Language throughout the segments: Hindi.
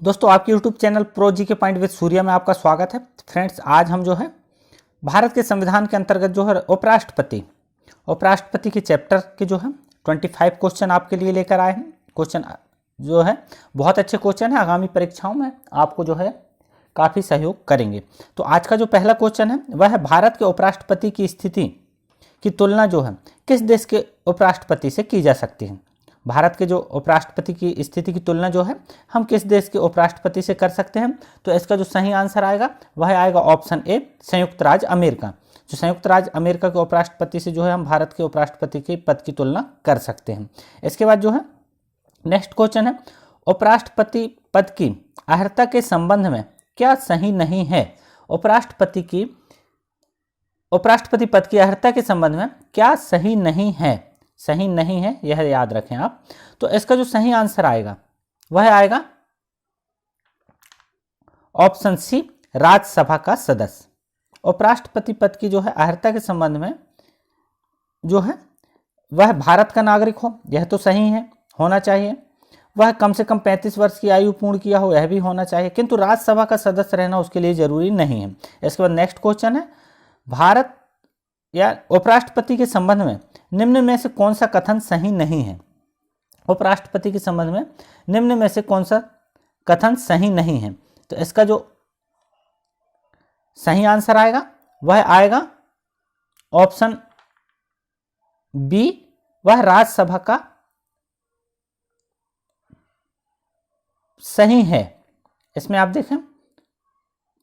दोस्तों आपके YouTube चैनल प्रो जी के पॉइंट विद सूर्या में आपका स्वागत है। फ्रेंड्स, आज हम जो है भारत के संविधान के अंतर्गत जो है उपराष्ट्रपति के चैप्टर के जो है 25 क्वेश्चन आपके लिए लेकर आए हैं। क्वेश्चन जो है बहुत अच्छे क्वेश्चन है, आगामी परीक्षाओं में आपको जो है काफ़ी सहयोग करेंगे। तो आज का जो पहला क्वेश्चन है वह है भारत के उपराष्ट्रपति की स्थिति की तुलना जो है किस देश के उपराष्ट्रपति से की जा सकती है। भारत के जो उपराष्ट्रपति की स्थिति की तुलना जो है हम किस देश के उपराष्ट्रपति से कर सकते हैं। तो इसका जो सही आंसर आएगा वह आएगा ऑप्शन ए, संयुक्त राज्य अमेरिका। जो संयुक्त राज्य अमेरिका के उपराष्ट्रपति से जो है हम भारत के उपराष्ट्रपति के पद की तुलना कर सकते हैं। इसके बाद जो है नेक्स्ट क्वेश्चन है, उपराष्ट्रपति पद की अर्हता के संबंध में क्या सही नहीं है। उपराष्ट्रपति पद की अर्हता के संबंध में क्या सही नहीं है, सही नहीं है यह याद रखें आप। तो इसका जो सही आंसर आएगा वह आएगा ऑप्शन सी, राज्यसभा का सदस्य। उपराष्ट्रपति पद की जो है अर्हता के संबंध में जो है वह भारत का नागरिक हो, यह तो सही है, होना चाहिए। वह कम से कम 35 वर्ष की आयु पूर्ण किया हो, यह भी होना चाहिए, किंतु राज्यसभा का सदस्य रहना उसके लिए जरूरी नहीं है। इसके बाद नेक्स्ट क्वेश्चन है, भारत या उपराष्ट्रपति के संबंध में निम्न में से कौन सा कथन सही नहीं है। उपराष्ट्रपति के संबंध में निम्न में से कौन सा कथन सही नहीं है। तो इसका जो सही आंसर आएगा वह आएगा ऑप्शन बी, वह राज्यसभा का सही है। इसमें आप देखें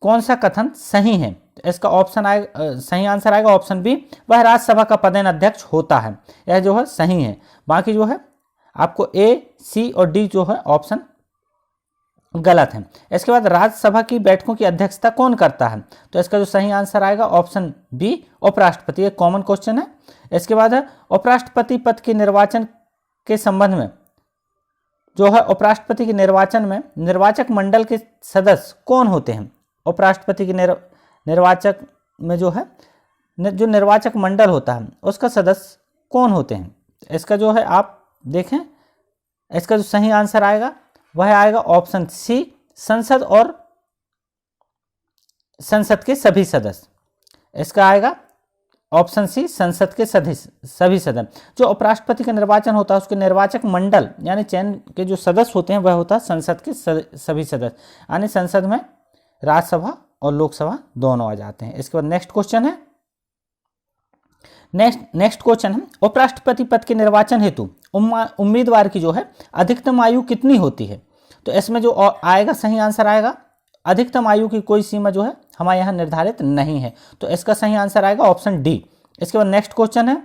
कौन सा कथन सही है। तो इसका ऑप्शन आएगा, सही आंसर आएगा ऑप्शन बी, वह राज्यसभा का पदेन अध्यक्ष होता है। यह जो है सही है। बाकी जो है आपको ए, सी और डी जो है ऑप्शन गलत है। इसके बाद राज्यसभा की बैठकों की अध्यक्षता कौन करता है। तो इसका जो सही आंसर आएगा ऑप्शन बी, उपराष्ट्रपति। एक कॉमन क्वेश्चन है। इसके बाद है उपराष्ट्रपति पद के निर्वाचन के संबंध में जो है उपराष्ट्रपति के निर्वाचन में निर्वाचक मंडल के सदस्य कौन होते हैं। उपराष्ट्रपति के निर्वाचक में जो है जो निर्वाचक मंडल होता है उसका सदस्य कौन होते हैं। इसका जो है आप देखें, इसका जो सही आंसर आएगा वह आएगा ऑप्शन सी, संसद और संसद के सभी सदस्य। इसका आएगा ऑप्शन सी, संसद के सभी सदस्य। जो उपराष्ट्रपति का निर्वाचन होता है उसके निर्वाचक मंडल यानी चयन के जो सदस्य होते हैं वह होता है संसद के सभी सदस्य, यानी संसद में राज्यसभा और लोकसभा दोनों आ जाते हैं। इसके बाद नेक्स्ट क्वेश्चन है, नेक्स्ट क्वेश्चन है, उपराष्ट्रपति पद के निर्वाचन हेतु उम्मीदवार की जो है अधिकतम आयु कितनी होती है। तो इसमें जो आएगा सही आंसर आएगा अधिकतम आयु की कोई सीमा जो है हमारे यहाँ निर्धारित नहीं है। तो इसका सही आंसर आएगा ऑप्शन डी। इसके बाद नेक्स्ट क्वेश्चन है,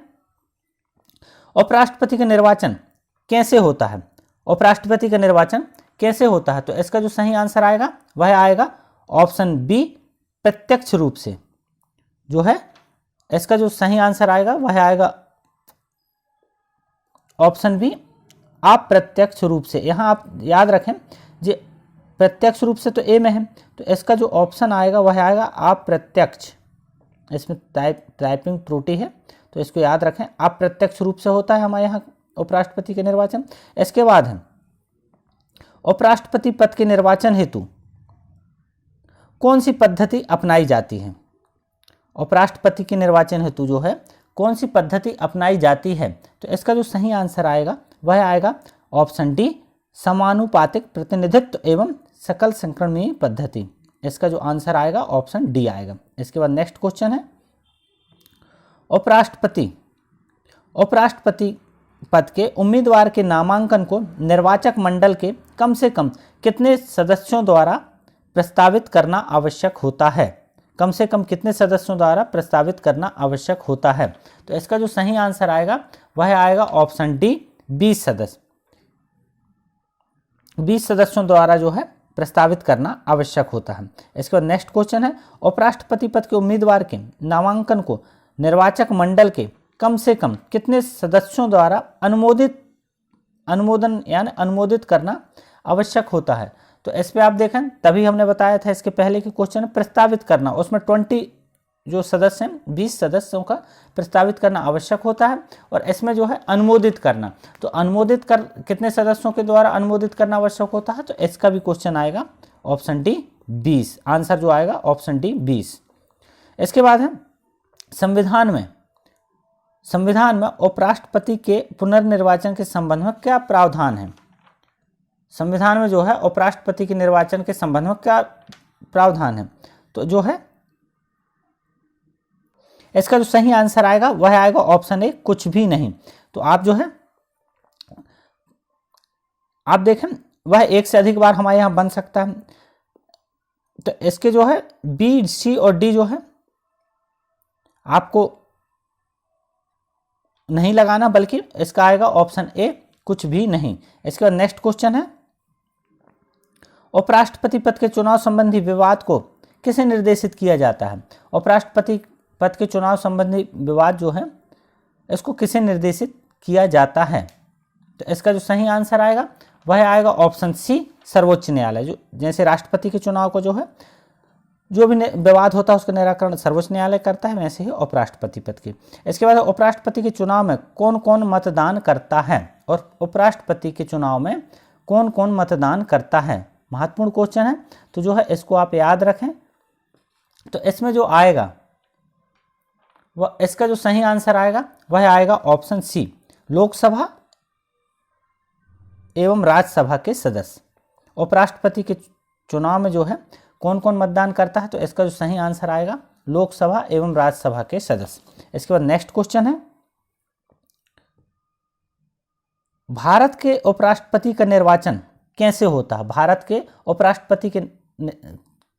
उपराष्ट्रपति का निर्वाचन कैसे होता है। उपराष्ट्रपति का निर्वाचन कैसे होता है। तो इसका जो सही आंसर आएगा वह आएगा ऑप्शन बी, प्रत्यक्ष रूप से। जो है इसका जो सही आंसर आएगा वह आएगा ऑप्शन बी, अप्रत्यक्ष रूप से। यहाँ आप याद रखें जी, प्रत्यक्ष रूप से तो ए में है, तो इसका जो ऑप्शन आएगा वह आएगा अप्रत्यक्ष। इसमें टाइपिंग त्रुटि है तो इसको याद रखें, अप्रत्यक्ष रूप से होता है हमारे यहाँ उपराष्ट्रपति के निर्वाचन। इसके बाद है उपराष्ट्रपति पद के निर्वाचन हेतु कौन सी पद्धति अपनाई जाती है। उपराष्ट्रपति के निर्वाचन हेतु जो है कौन सी पद्धति अपनाई जाती है। तो इसका जो सही आंसर आएगा वह आएगा ऑप्शन डी, समानुपातिक प्रतिनिधित्व एवं सकल संक्रमणीय पद्धति। इसका जो आंसर आएगा ऑप्शन डी आएगा। इसके बाद नेक्स्ट क्वेश्चन है, उपराष्ट्रपति पद के उम्मीदवार के नामांकन को निर्वाचक मंडल के कम से कम कितने सदस्यों द्वारा प्रस्तावित करना आवश्यक होता है। कम से कम कितने सदस्यों द्वारा प्रस्तावित करना आवश्यक होता है। तो इसका जो सही आंसर आएगा वह आएगा ऑप्शन डी, 20 सदस्य। 20 सदस्यों द्वारा जो है प्रस्तावित करना आवश्यक होता है। इसके बाद नेक्स्ट क्वेश्चन है, उपराष्ट्रपति पद के उम्मीदवार के नामांकन को निर्वाचक मंडल के कम से कम कितने सदस्यों द्वारा अनुमोदित करना आवश्यक होता है। तो इस पे आप देखें, तभी हमने बताया था इसके पहले कि क्वेश्चन प्रस्तावित करना, उसमें जो सदस्य हैं 20 सदस्यों का प्रस्तावित करना आवश्यक होता है, और इसमें जो है अनुमोदित करना, तो अनुमोदित कर कितने सदस्यों के द्वारा अनुमोदित करना आवश्यक होता है, तो इसका भी क्वेश्चन आएगा ऑप्शन डी 20, आंसर जो आएगा ऑप्शन डी 20। इसके बाद है संविधान में उपराष्ट्रपति के पुनर्निर्वाचन के संबंध में क्या प्रावधान है। संविधान में जो है उपराष्ट्रपति के निर्वाचन के संबंध में क्या प्रावधान है, तो जो है इसका जो सही आंसर आएगा वह आएगा ऑप्शन ए कुछ भी नहीं। तो आप जो है आप देखें वह एक से अधिक बार हमारे यहाँ बन सकता है, तो इसके जो है बी, सी और डी जो है आपको नहीं लगाना, बल्कि इसका आएगा ऑप्शन ए कुछ भी नहीं। इसके बाद नेक्स्ट क्वेश्चन है उपराष्ट्रपति पद के चुनाव संबंधी विवाद को किसे निर्देशित किया जाता है। उपराष्ट्रपति पद के चुनाव संबंधी विवाद जो है इसको किसे निर्देशित किया जाता है, तो इसका जो सही आंसर आएगा वह आएगा ऑप्शन सी सर्वोच्च न्यायालय। जो जैसे राष्ट्रपति के चुनाव को जो है जो भी विवाद होता है उसका निराकरण सर्वोच्च न्यायालय करता है, वैसे ही उपराष्ट्रपति पद के। इसके बाद उपराष्ट्रपति के चुनाव में कौन कौन मतदान करता है, और उपराष्ट्रपति के चुनाव में कौन कौन मतदान करता है, महत्वपूर्ण क्वेश्चन है, तो जो है इसको आप याद रखें। तो इसमें जो आएगा वह इसका जो सही आंसर आएगा वह आएगा ऑप्शन सी लोकसभा एवं राज्यसभा के सदस्य। उपराष्ट्रपति के चुनाव में जो है कौन कौन मतदान करता है, तो इसका जो सही आंसर आएगा लोकसभा एवं राज्यसभा के सदस्य। इसके बाद नेक्स्ट क्वेश्चन है भारत के उपराष्ट्रपति का निर्वाचन कैसे होता है। भारत के उपराष्ट्रपति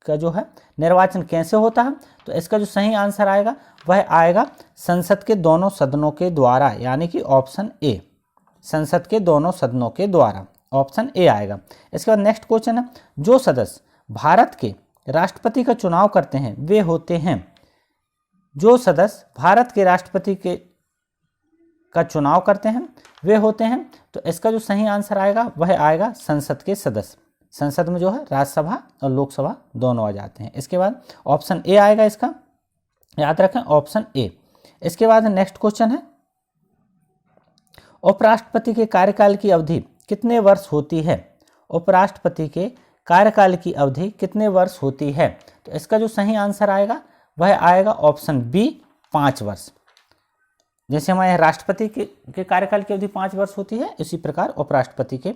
का जो है निर्वाचन कैसे होता है, तो इसका जो सही आंसर आएगा वह आएगा संसद के दोनों सदनों के द्वारा, यानी कि ऑप्शन ए, संसद के दोनों सदनों के द्वारा, ऑप्शन ए आएगा। इसके बाद नेक्स्ट क्वेश्चन है जो सदस्य भारत के राष्ट्रपति का चुनाव करते हैं वे होते हैं। जो सदस्य भारत के राष्ट्रपति का चुनाव करते हैं वे होते हैं, तो इसका जो सही आंसर आएगा वह आएगा संसद के सदस्य। संसद में जो है राज्यसभा और लोकसभा दोनों आ जाते हैं। इसके बाद ऑप्शन ए आएगा, इसका याद रखें ऑप्शन ए। इसके बाद नेक्स्ट क्वेश्चन है उपराष्ट्रपति के कार्यकाल की अवधि कितने वर्ष होती है। उपराष्ट्रपति के कार्यकाल की अवधि कितने वर्ष होती है, तो इसका जो सही आंसर आएगा वह आएगा ऑप्शन बी 5 वर्ष। जैसे हमारे यहाँ राष्ट्रपति के कार्यकाल की अवधि 5 वर्ष होती है, इसी प्रकार उपराष्ट्रपति के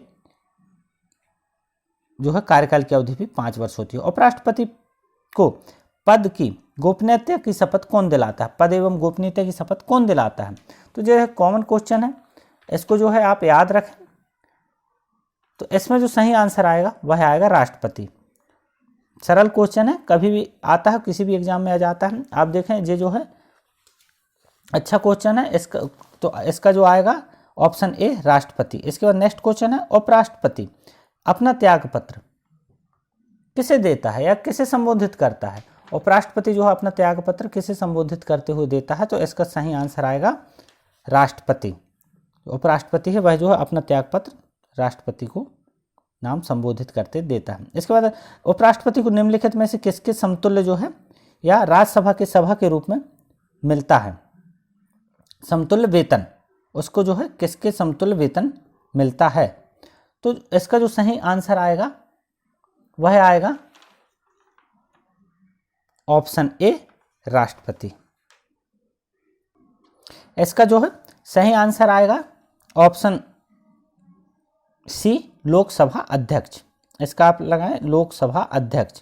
जो है कार्यकाल की अवधि भी 5 वर्ष होती है। उपराष्ट्रपति को पद की गोपनीयता की शपथ कौन दिलाता है, पद एवं गोपनीयता की शपथ कौन दिलाता है, तो जो है कॉमन क्वेश्चन है, इसको जो है आप याद रखें। तो इसमें जो सही आंसर आएगा वह आएगा राष्ट्रपति। सरल क्वेश्चन है, कभी भी आता है, किसी भी एग्जाम में आ जाता है। आप देखें ये जो है अच्छा क्वेश्चन है, इसका जो आएगा ऑप्शन ए राष्ट्रपति। इसके बाद नेक्स्ट क्वेश्चन है उपराष्ट्रपति अपना त्याग पत्र किसे देता है या किसे संबोधित करता है। उपराष्ट्रपति जो है अपना त्याग पत्र किसे संबोधित करते हुए देता है, तो इसका सही आंसर आएगा राष्ट्रपति। उपराष्ट्रपति है वह जो है अपना त्याग पत्र राष्ट्रपति को नाम संबोधित करते देता है। इसके बाद उपराष्ट्रपति को निम्नलिखित में से किसके समतुल्य जो है या राज्यसभा के सभा के रूप में मिलता है, समतुल्य वेतन, उसको जो है किसके समतुल्य वेतन मिलता है, तो इसका जो सही आंसर आएगा वह आएगा ऑप्शन ए राष्ट्रपति। इसका जो है सही आंसर आएगा ऑप्शन सी लोकसभा अध्यक्ष। इसका आप लगाएं लोकसभा अध्यक्ष।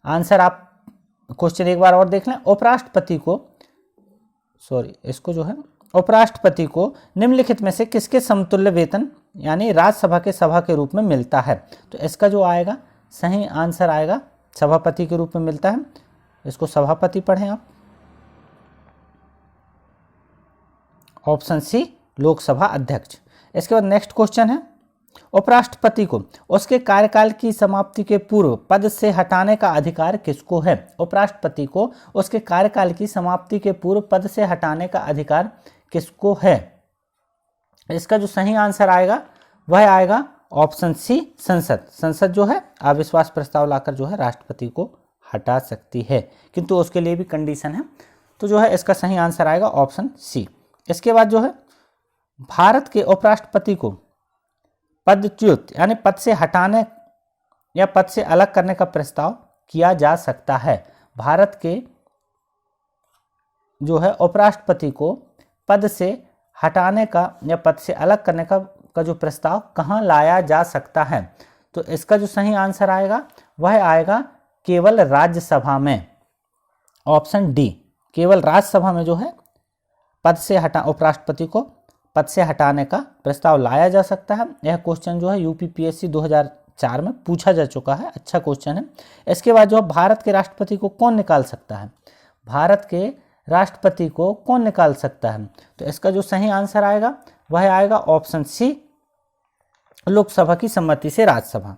आंसर आप क्वेश्चन एक बार और देख लें। इसको जो है उपराष्ट्रपति को निम्नलिखित में से किसके समतुल्य वेतन यानी राज्यसभा के सभा के रूप में मिलता है, तो इसका जो आएगा सही आंसर आएगा सभापति के रूप में मिलता है। इसको सभापति पढ़ें आप, ऑप्शन सी लोकसभा अध्यक्ष। इसके बाद नेक्स्ट क्वेश्चन है उपराष्ट्रपति को उसके कार्यकाल की समाप्ति के पूर्व पद से हटाने का अधिकार किसको है। उपराष्ट्रपति को उसके कार्यकाल की समाप्ति के पूर्व पद से हटाने का अधिकार किसको है, इसका जो सही आंसर आएगा वह आएगा ऑप्शन सी संसद। संसद जो है अविश्वास प्रस्ताव लाकर जो है राष्ट्रपति को हटा सकती है, किंतु उसके लिए भी कंडीशन है। तो जो है इसका सही आंसर आएगा ऑप्शन सी। इसके बाद जो है भारत के उपराष्ट्रपति को पदच्युत यानी पद से हटाने या पद से अलग करने का प्रस्ताव किया जा सकता है। भारत के जो है उपराष्ट्रपति को पद से हटाने का या पद से अलग करने का जो प्रस्ताव कहाँ लाया जा सकता है, तो इसका जो सही आंसर आएगा वह आएगा केवल राज्यसभा में, ऑप्शन डी। केवल राज्यसभा में जो है पद से उपराष्ट्रपति को पद से हटाने का प्रस्ताव लाया जा सकता है। यह क्वेश्चन जो है यूपीपीएससी 2004 में पूछा जा चुका है, अच्छा क्वेश्चन है। इसके बाद जो है भारत के राष्ट्रपति को कौन निकाल सकता है, भारत के राष्ट्रपति को कौन निकाल सकता है, तो इसका जो सही आंसर आएगा वह आएगा ऑप्शन सी, लोकसभा की सम्मति से राज्यसभा।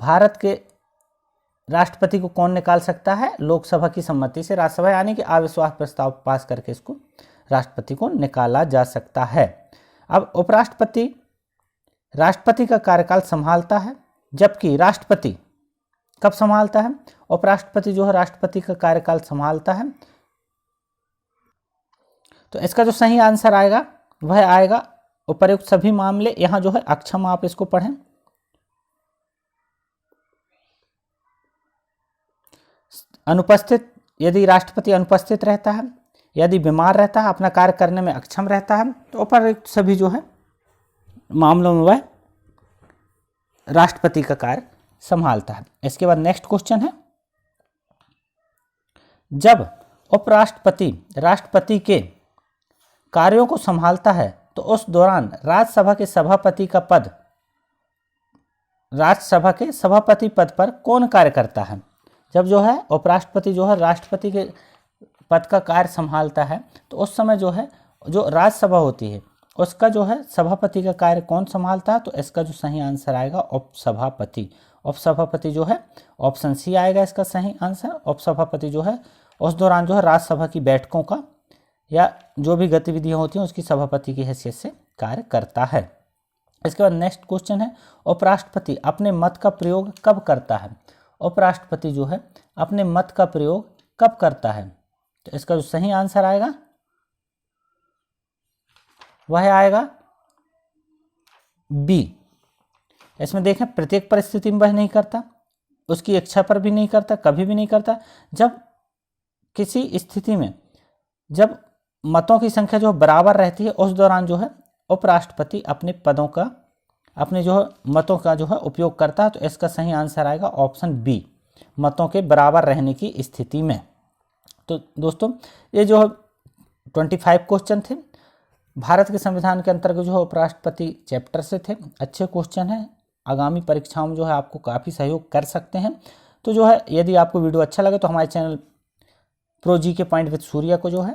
भारत के राष्ट्रपति को कौन निकाल सकता है, लोकसभा की सम्मति से राज्यसभा, यानी कि अविश्वास प्रस्ताव पास करके इसको राष्ट्रपति को निकाला जा सकता है। अब उपराष्ट्रपति राष्ट्रपति का कार्यकाल संभालता है, जबकि राष्ट्रपति कब संभालता है, उपराष्ट्रपति जो है राष्ट्रपति का कार्यकाल संभालता है। तो इसका जो सही आंसर आएगा वह आएगा उपर्युक्त सभी मामले। यहाँ जो है अक्षम आप इसको पढ़ें, अनुपस्थित, यदि राष्ट्रपति अनुपस्थित रहता है, यदि बीमार रहता है, अपना कार्य करने में अक्षम रहता है, तो उपर्युक्त सभी जो है मामलों में वह राष्ट्रपति का कार्य संभालता है। इसके बाद नेक्स्ट क्वेश्चन है, जब उपराष्ट्रपति राष्ट्रपति के कार्यों को संभालता है तो उस दौरान राज्यसभा के सभापति पद पर कौन कार्य करता है। जब जो है उपराष्ट्रपति जो है राष्ट्रपति के पद का कार्य संभालता है तो उस समय जो है जो राज्यसभा होती है उसका जो है सभापति का कार्य कौन संभालता है, तो इसका जो सही आंसर आएगा उपसभापति। उपसभापति जो है ऑप्शन सी आएगा इसका सही आंसर। उपसभापति जो है उस दौरान जो है राज्यसभा की बैठकों का या जो भी गतिविधियां होती हैं उसकी सभापति की हैसियत से कार्य करता है। इसके बाद नेक्स्ट क्वेश्चन है, उपराष्ट्रपति अपने मत का प्रयोग कब करता है। उपराष्ट्रपति जो है अपने मत का प्रयोग कब करता है, तो इसका जो सही आंसर आएगा वह आएगा बी। इसमें देखें प्रत्येक परिस्थिति में वह नहीं करता, उसकी इच्छा पर भी नहीं करता, कभी भी नहीं करता। जब किसी स्थिति में जब मतों की संख्या जो बराबर रहती है उस दौरान जो है उपराष्ट्रपति अपने जो मतों का जो है उपयोग करता है, तो इसका सही आंसर आएगा ऑप्शन बी, मतों के बराबर रहने की स्थिति में। तो दोस्तों ये जो 25 क्वेश्चन थे भारत के संविधान के अंतर्गत जो है उपराष्ट्रपति चैप्टर से थे, अच्छे क्वेश्चन हैं, आगामी परीक्षाओं में जो है आपको काफ़ी सहयोग कर सकते हैं। तो जो है यदि आपको वीडियो अच्छा लगे तो हमारे चैनल प्रो जी के पॉइंट विद सूर्या को जो है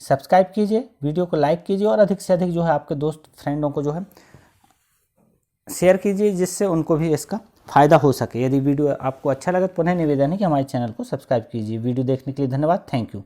सब्सक्राइब कीजिए, वीडियो को लाइक कीजिए और अधिक से अधिक जो है आपके दोस्त फ्रेंडों को जो है शेयर कीजिए, जिससे उनको भी इसका फ़ायदा हो सके। यदि वीडियो आपको अच्छा लगे तो पुनः निवेदन है कि हमारे चैनल को सब्सक्राइब कीजिए। वीडियो देखने के लिए धन्यवाद, थैंक यू।